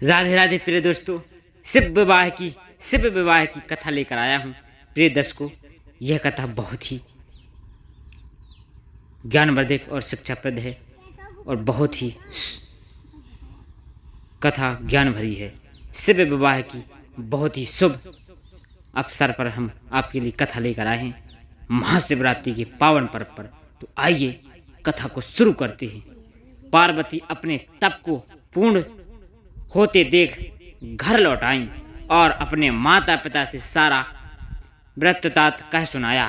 राधे राधे प्रिय दोस्तों, शिव विवाह की कथा लेकर आया हूँ। प्रिय दर्शकों, यह कथा बहुत ही ज्ञानवर्धक और शिक्षाप्रद है और बहुत ही कथा ज्ञान भरी है। शिव विवाह की बहुत ही शुभ अवसर पर हम आपके लिए कथा लेकर आए हैं, महाशिवरात्रि के पावन पर्व पर। तो आइए कथा को शुरू करते हैं। पार्वती अपने तप को पूर्ण होते देख घर लौट आईं और अपने माता पिता से सारा वृत्तांत कह सुनाया।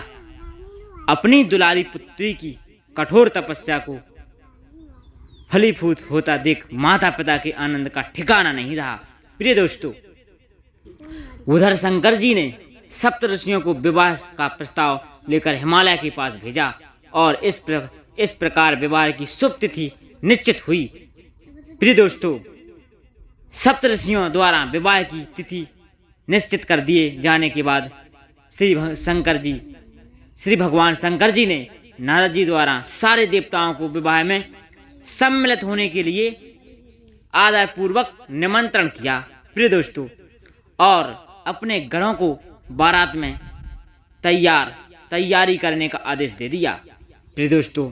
अपनी दुलारी पुत्री की कठोर तपस्या को फलीभूत होता देख माता पिता के आनंद का ठिकाना नहीं रहा। प्रिय दोस्तों, उधर शंकर जी ने सप्त ऋषियों को विवाह का प्रस्ताव लेकर हिमालय के पास भेजा और इस प्रकार विवाह की शुभ तिथि निश्चित हुई। प्रिय दोस्तों, सप्त ऋषियों द्वारा विवाह की तिथि निश्चित कर दिए जाने के बाद श्री भगवान शंकर जी ने नारद जी द्वारा सारे देवताओं को विवाह में सम्मिलित होने के लिए आदरपूर्वक निमंत्रण किया। प्रिय दोस्तों, और अपने गणों को बारात में तैयारी करने का आदेश दे दिया। प्रिय दोस्तों,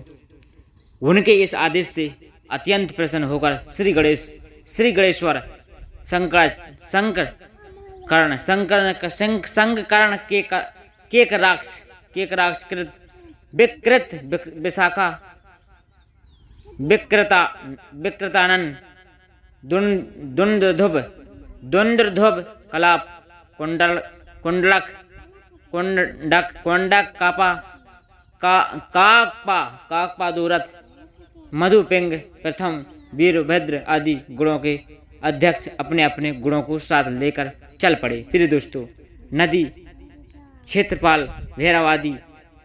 उनके इस आदेश से अत्यंत प्रसन्न होकर श्री गणेश्वर संकर्ण केकराक्ष कृत विकृत विशाखा विकृतानन दुंदुर्धुब कलाप कुंडक काकपा दूरथ मधुपिंग प्रथम वीरभद्र आदि गुणों के अध्यक्ष अपने अपने गुणों को साथ लेकर चल पड़े। प्रिय दोस्तों, नदी क्षेत्रपाल भैरव आदि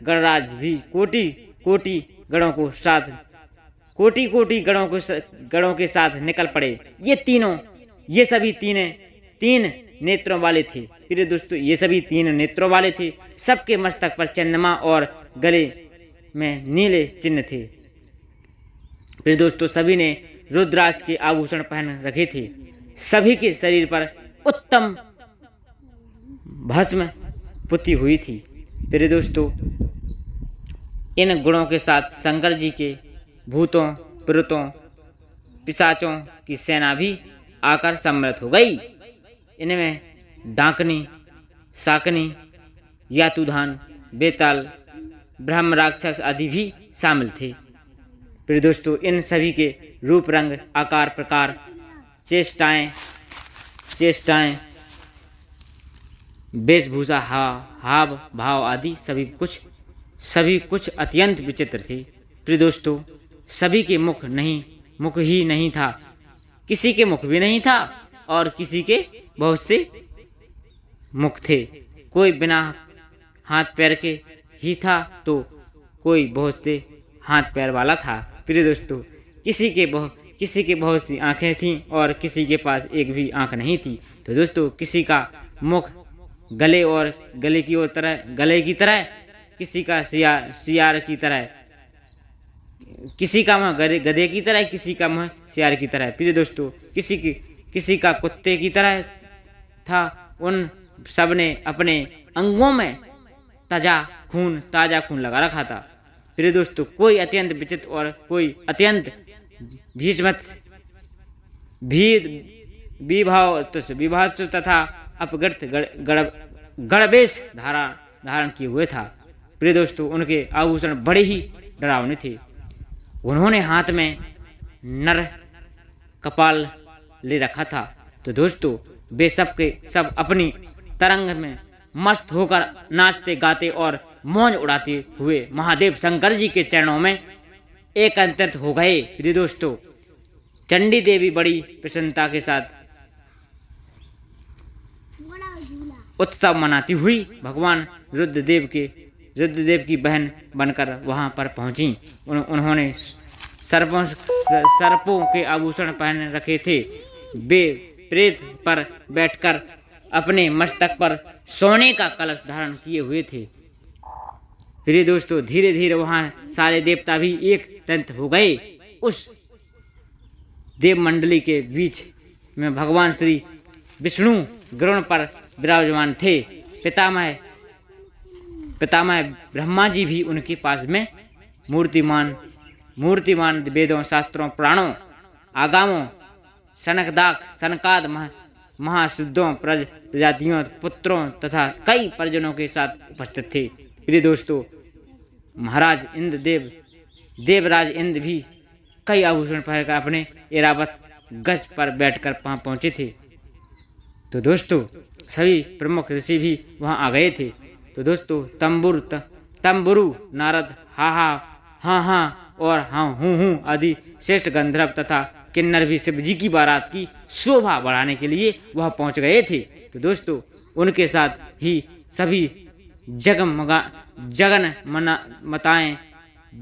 गणराज भी कोटि गणों के साथ निकल पड़े। ये सभी तीन नेत्रों वाले थे। प्रिय दोस्तों, ये सभी तीन नेत्रों वाले थे। सबके मस्तक पर चंद्रमा और गले में नीले चिन्ह थे। प्रिय दोस्तों, सभी ने रुद्राक्ष के आभूषण पहन रखे थे। सभी के शरीर पर उत्तम भस्म पुती हुई थी। प्रिय दोस्तों, इन गुणों के साथ शंकर जी के भूतों प्रेतों पिशाचों की सेना भी आकर सम्मिलित हो गई। इनमें डाकनी, शाकनी, यातुधान, बेताल, ब्रह्म राक्षस आदि भी शामिल थे। प्रिय दोस्तों, इन सभी के रूप, रंग, आकार, प्रकार, चेष्टाएं, वेशभूषा, हाव भाव आदि सभी कुछ अत्यंत विचित्र थे। प्रिय दोस्तों, सभी के मुख ही नहीं था, किसी के मुख भी नहीं था और किसी के बहुत से मुख थे। कोई बिना हाथ पैर के ही था तो कोई बहुत से हाथ पैर वाला था। प्रिय दोस्तों, किसी के बहुत सी आंखें थीं और किसी के पास एक भी आंख नहीं थी। तो दोस्तों, किसी का मुख गले की तरह, किसी का सियार की तरह, किसी का मुँह गधे की तरह, किसी का मुँह सियार की तरह। प्रिय दोस्तों, किसी का कुत्ते की तरह था। उन सब ने अपने अंगों में ताजा खून लगा रखा था। प्रिय दोस्तों, कोई अत्यंत विचित्र और कोई अत्यंत विभात्स तथा अपगृत गणवेश धारण किए हुए था। प्रिय दोस्तों, उनके आभूषण बड़े ही डरावने थे। उन्होंने हाथ में नर कपाल ले रखा था। तो दोस्तों, वे सब अपनी तरंग में मस्त होकर नाचते गाते और मौज उड़ाते हुए महादेव शंकर जी के चरणों में एकत्रित हो गए। प्रिय दोस्तों, चंडी देवी बड़ी प्रसन्नता के साथ उत्सव मनाती हुई भगवान रुद्रदेव की बहन बनकर वहां पर पहुंची। उन्होंने सर्पों के आभूषण पहन रखे थे। वे प्रेत पर बैठकर अपने मस्तक पर सोने का कलश धारण किए हुए थे। प्रिय दोस्तों, धीरे धीरे वहां सारे देवता भी एक तंत हो गए। उस देव मंडली के बीच में भगवान श्री विष्णु गरुड़ पर विराजमान थे। पितामह ब्रह्मा जी भी उनके पास में मूर्तिमान वेदों, शास्त्रों, पुराणों, आगमों, सनकाद महासिद्धों, प्रजातियों, पुत्रों तथा कई परिजनों के साथ उपस्थित थे। प्रिय दोस्तों, महाराज इंद्र देवराज इंद्र भी कई आभूषण पहनकर अपने ऐरावत गज पर बैठकर वहां पहुंचे थे। तो दोस्तों, सभी प्रमुख ऋषि भी वहां आ गए थे। तो दोस्तों, तंबुरु, नारद, हाँ और हाँ हूँ आदि श्रेष्ठ गंधर्व तथा किन्नर भी शिव जी की बारात की शोभा बढ़ाने के लिए वहां पहुंच गए थे। तो दोस्तों, उनके साथ ही सभी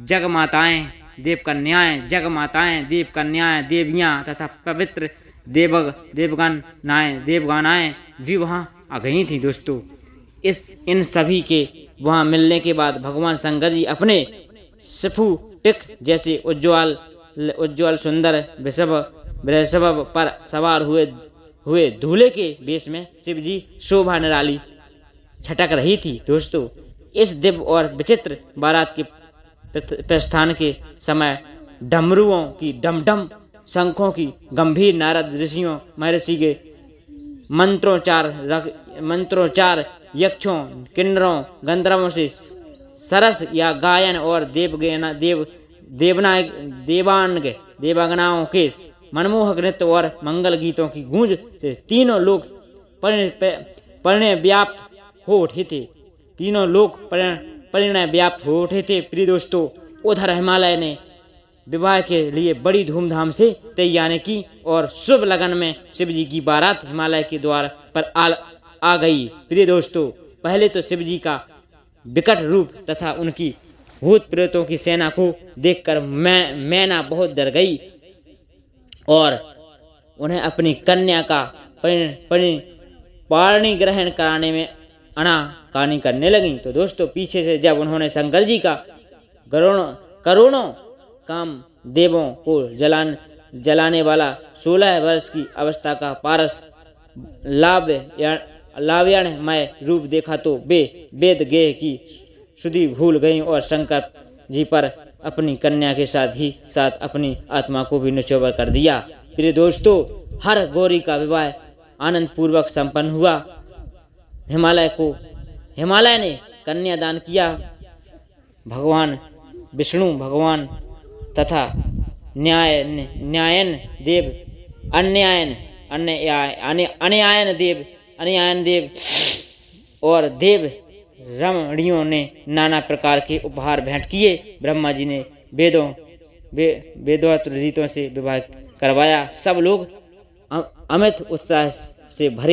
जगमाताएं, देवकन्याएं, देवियां तथा पवित्र देवगानाएं भी वहां आ गई थी। दोस्तों, इन सभी के वहां मिलने के बाद भगवान शंकर जी अपने स्फुटिक जैसे उज्ज्वल सुंदर वृषभ पर सवार हुए दूल्हे के वेश में शिव जी शोभा निराली छटक रही थी। दोस्तों, इस दिव्य और विचित्र बारात के प्रस्थान के समय डमरुओं की डमडम, शंखों की गंभीर, नारद ऋषियों महर्षि के मंत्रोच्चार, यक्षों, किन्नरों, गंधर्वों से सरस या गायन और देवांगनाओं के मनमोहक नृत्य और मंगल गीतों की गूंज से तीनों लोग परिणय व्याप्त हो उठे थे। प्रिय दोस्तों, उधर हिमालय ने विवाह के लिए बड़ी धूमधाम से तैयारी की और शुभ लगन में शिव जी की बारात हिमालय के द्वार पर आ गई। प्रिय दोस्तों, पहले तो शिव जी का विकट रूप तथा उनकी भूत प्रेतों की सेना को देखकर मैना बहुत डर गई और उन्हें अपनी कन्या का पाणी ग्रहण कराने में आनाकानी करने लगी। तो दोस्तों, पीछे से जब उन्होंने शंकर जी का करोड़ों काम देवों को जलाने वाला 16 वर्ष की अवस्था का पारस लावण्यमय रूप देखा तो वे वेद गेह की सुधि भूल गईं और शंकर जी पर अपनी कन्या के साथ अपनी आत्मा को भी निछोवर कर दिया। प्रिय दोस्तों, हर गौरी का विवाह आनंद पूर्वक संपन्न हुआ। हिमालय ने कन्यादान किया। भगवान विष्णु भगवान तथा अन्यायन देव और देव रमणियों ने नाना प्रकार के उपहार भेंट किए। ब्रह्मा जी ने वेदोक्त रीतों से विवाह करवाया। सब लोग अमित उत्साह से भरे